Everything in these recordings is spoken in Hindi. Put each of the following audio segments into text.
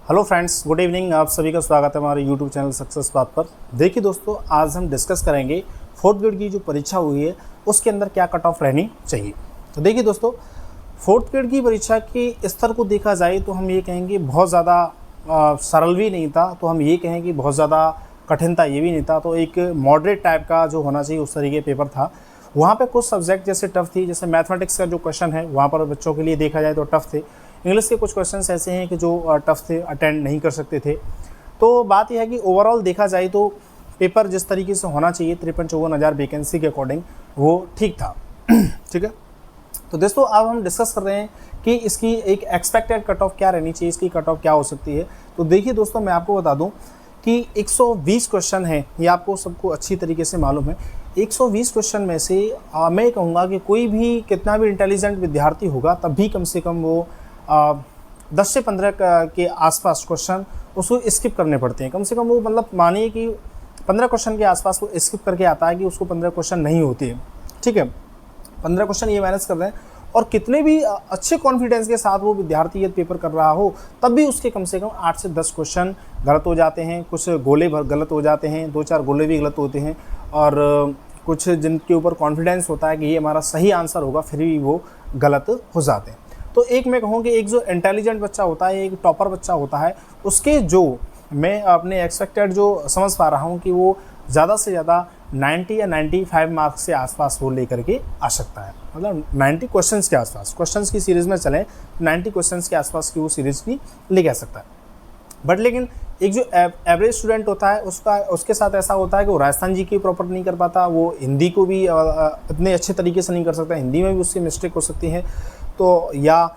Hello friends, good evening. आप सभी का स्वागत है हमारे यूट्यूब चैनल सक्सेस पाथ पर। देखिए दोस्तों, आज हम डिस्कस करेंगे फोर्थ ग्रेड की जो परीक्षा हुई है उसके अंदर क्या कट ऑफ रहनी चाहिए। तो देखिए दोस्तों, फोर्थ ग्रेड की परीक्षा के स्तर को देखा जाए तो हम ये कहेंगे बहुत ज़्यादा सरल भी नहीं था, तो हम ये कहें कि बहुत ज़्यादा कठिन था ये भी नहीं था। तो एक मॉडरेट टाइप का जो होना चाहिए उस तरीके पेपर था। वहाँ पे कुछ सब्जेक्ट जैसे टफ थी, जैसे मैथमेटिक्स का जो क्वेश्चन है वहाँ पर बच्चों के लिए देखा जाए तो टफ थे। इंग्लिश के कुछ क्वेश्चंस ऐसे हैं कि जो टफ थे, अटेंड नहीं कर सकते थे। तो बात यह है कि ओवरऑल देखा जाए तो पेपर जिस तरीके से होना चाहिए 53-54 हज़ार वैकेंसी के अकॉर्डिंग वो ठीक था। ठीक है, तो दोस्तों अब हम डिस्कस कर रहे हैं कि इसकी एक एक्सपेक्टेड कट ऑफ क्या रहनी चाहिए, इसकी कट ऑफ क्या हो सकती है। तो देखिए दोस्तों, मैं आपको बता दूं कि 120 क्वेश्चन है, ये आपको सबको अच्छी तरीके से मालूम है। 120 क्वेश्चन में से मैं कहूँगा कि कोई भी कितना भी इंटेलिजेंट विद्यार्थी होगा तब भी कम से कम वो 10 से 15 के आसपास क्वेश्चन उसको स्किप करने पड़ते हैं। कम से कम वो मतलब मानिए कि 15 क्वेश्चन के आसपास वो स्किप करके आता है कि उसको 15 क्वेश्चन नहीं होते हैं। ठीक है, 15 क्वेश्चन ये मैनेज कर रहे हैं और कितने भी अच्छे कॉन्फिडेंस के साथ वो विद्यार्थी ये पेपर कर रहा हो तब भी उसके कम से कम 8 से 10 क्वेश्चन गलत हो जाते हैं। कुछ गोले भर गलत हो जाते हैं, 2-4 गोले भी गलत होते हैं और कुछ जिनके ऊपर कॉन्फिडेंस होता है कि ये हमारा सही आंसर होगा फिर भी वो गलत हो जाते हैं। तो एक मैं कहूँ कि एक जो इंटेलिजेंट बच्चा होता है, एक टॉपर बच्चा होता है, उसके जो मैं अपने एक्सपेक्टेड जो समझ पा रहा हूँ कि वो ज़्यादा से ज़्यादा 90 या 95 मार्क्स से आसपास वो लेकर के आ सकता है। मतलब 90 क्वेश्चंस के आसपास, क्वेश्चंस की सीरीज़ में चलें 90 क्वेश्चंस के आसपास की वो सीरीज़ भी लेके आ सकता है। बट लेकिन एक जो एवरेज स्टूडेंट होता है उसके साथ ऐसा होता है कि वो राजस्थान जी की प्रॉपर नहीं कर पाता, वो हिंदी को भी इतने अच्छे तरीके से नहीं कर सकता, हिंदी में भी उसकी मिस्टेक हो सकती है, तो या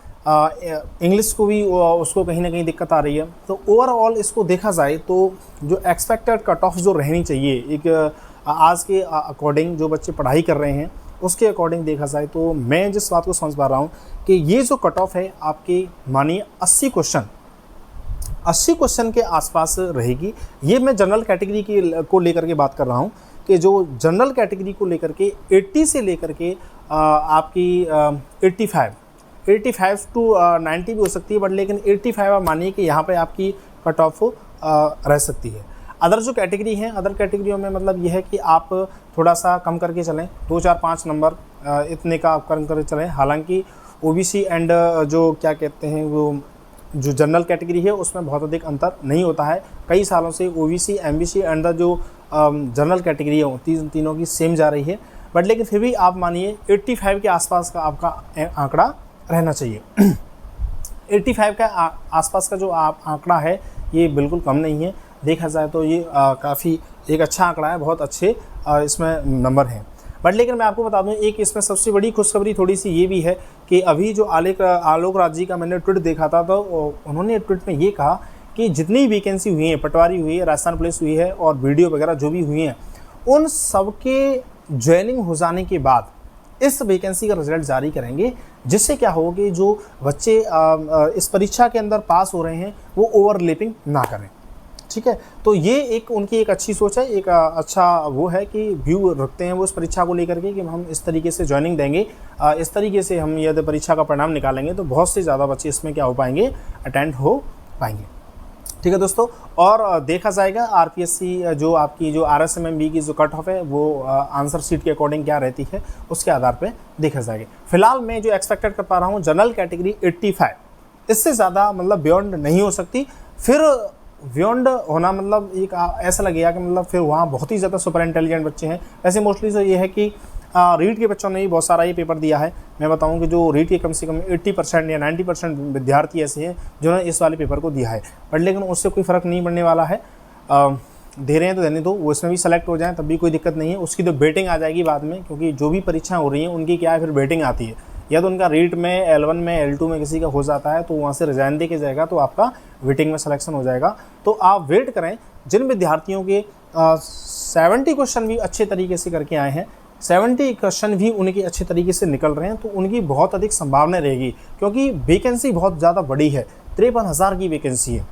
इंग्लिश को भी उसको कहीं ना कहीं दिक्कत आ रही है। तो ओवरऑल इसको देखा जाए तो जो एक्सपेक्टेड कट ऑफ जो रहनी चाहिए एक आज के अकॉर्डिंग जो बच्चे पढ़ाई कर रहे हैं उसके अकॉर्डिंग देखा जाए तो मैं जिस बात को समझ पा रहा हूँ कि ये जो कट ऑफ है आपके मानिए 80 क्वेश्चन के आसपास रहेगी। ये मैं जनरल कैटेगरी की को लेकर के बात कर रहा हूँ कि जो जनरल कैटेगरी को लेकर के 80 से लेकर के आपकी 85 टू 90 भी हो सकती है, बट लेकिन 85 आप मानिए कि यहाँ पे आपकी कट ऑफ रह सकती है। अदर जो कैटेगरी हैं, अदर कैटेगरियों में मतलब यह है कि आप थोड़ा सा कम करके चलें, 2-4-5 नंबर इतने का आप कम करके चलें। हालांकि ओबीसी एंड जो क्या कहते हैं वो जो जनरल कैटेगरी है उसमें बहुत अधिक अंतर नहीं होता है। कई सालों से ओबीसी, एमबीसी एंड जो जनरल कैटेगरी है तीनों की सेम जा रही है, बट लेकिन फिर भी आप मानिए 85 के आसपास का आपका आंकड़ा रहना चाहिए। 85 का आसपास का जो आंकड़ा है ये बिल्कुल कम नहीं है, देखा जाए तो ये काफ़ी एक अच्छा आंकड़ा है, बहुत अच्छे इसमें नंबर हैं। बट लेकिन मैं आपको बता दूं एक इसमें सबसे बड़ी खुशखबरी थोड़ी सी ये भी है कि अभी जो आलोक राज जी का मैंने ट्वीट देखा था तो उन्होंने ट्वीट में ये कहा कि जितनी वैकेंसी हुई है, पटवारी हुई है, राजस्थान पुलिस हुई है और वीडियो वगैरह जो भी हुई हैं, उन सबके ज्वाइनिंग हो जाने के बाद इस वैकेंसी का रिजल्ट जारी करेंगे, जिससे क्या होगा कि जो बच्चे इस परीक्षा के अंदर पास हो रहे हैं वो ओवरलैपिंग ना करें। ठीक है, तो ये एक उनकी एक अच्छी सोच है, एक अच्छा वो है कि व्यू रखते हैं वो इस परीक्षा को लेकर के कि हम इस तरीके से ज्वाइनिंग देंगे, इस तरीके से हम यदि परीक्षा का परिणाम निकालेंगे तो बहुत से ज़्यादा बच्चे इसमें क्या हो पाएंगे, अटेंड हो पाएंगे। ठीक है दोस्तों, और देखा जाएगा आरपीएससी जो आपकी जो आरएसएमएमबी की जो कट ऑफ है वो आंसर शीट के अकॉर्डिंग क्या रहती है उसके आधार पे देखा जाएगा। फिलहाल मैं जो एक्सपेक्टेड कर पा रहा हूँ जनरल कैटेगरी 85, इससे ज़्यादा मतलब बियॉन्ड नहीं हो सकती। फिर बियॉन्ड होना मतलब एक ऐसा लगेगा कि मतलब फिर वहाँ बहुत ही ज़्यादा सुपर इंटेलिजेंट बच्चे हैं। वैसे मोस्टली तो ये है कि रीड के बच्चों ने भी बहुत सारा ये पेपर दिया है। मैं बताऊं कि जो रीड के कम से कम 80% या 90% विद्यार्थी ऐसे हैं जिन्होंने इस वाले पेपर को दिया है, बट लेकिन उससे कोई फ़र्क नहीं पड़ने वाला है। दे रहे हैं तो देने दो, वो इसमें भी सेलेक्ट हो जाएं तब भी कोई दिक्कत नहीं है। उसकी तो वेटिंग आ जाएगी बाद में, क्योंकि जो भी परीक्षाएँ हो रही हैं उनकी क्या है फिर वेटिंग आती है। या तो उनका रीड में L1 में L2 में किसी का हो जाता है तो वहाँ से रिजाइन दे के जाएगा तो आपका वेटिंग में सिलेक्शन हो जाएगा। तो आप वेट करें। जिन विद्यार्थियों के 70 क्वेश्चन भी अच्छे तरीके से करके आए हैं, 70 क्वेश्चन भी उनके अच्छे तरीके से निकल रहे हैं, तो उनकी बहुत अधिक संभावना रहेगी, क्योंकि वैकेंसी बहुत ज़्यादा बड़ी है, 53,000 की वैकेंसी है,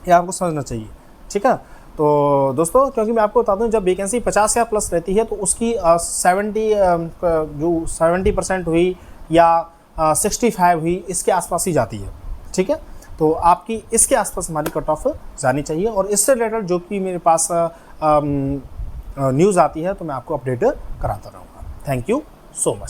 ये आपको समझना चाहिए। ठीक है, तो दोस्तों क्योंकि मैं आपको बता दूं जब वैकेंसी 50 या प्लस रहती है तो उसकी 70% हुई या 65 हुई इसके आसपास ही जाती है। ठीक है, तो आपकी इसके आसपास हमारी कट ऑफ जानी चाहिए, और इससे रिलेटेड जो भी मेरे पास न्यूज़ आती है तो मैं आपको अपडेट कराता रहूँगा। Thank you so much.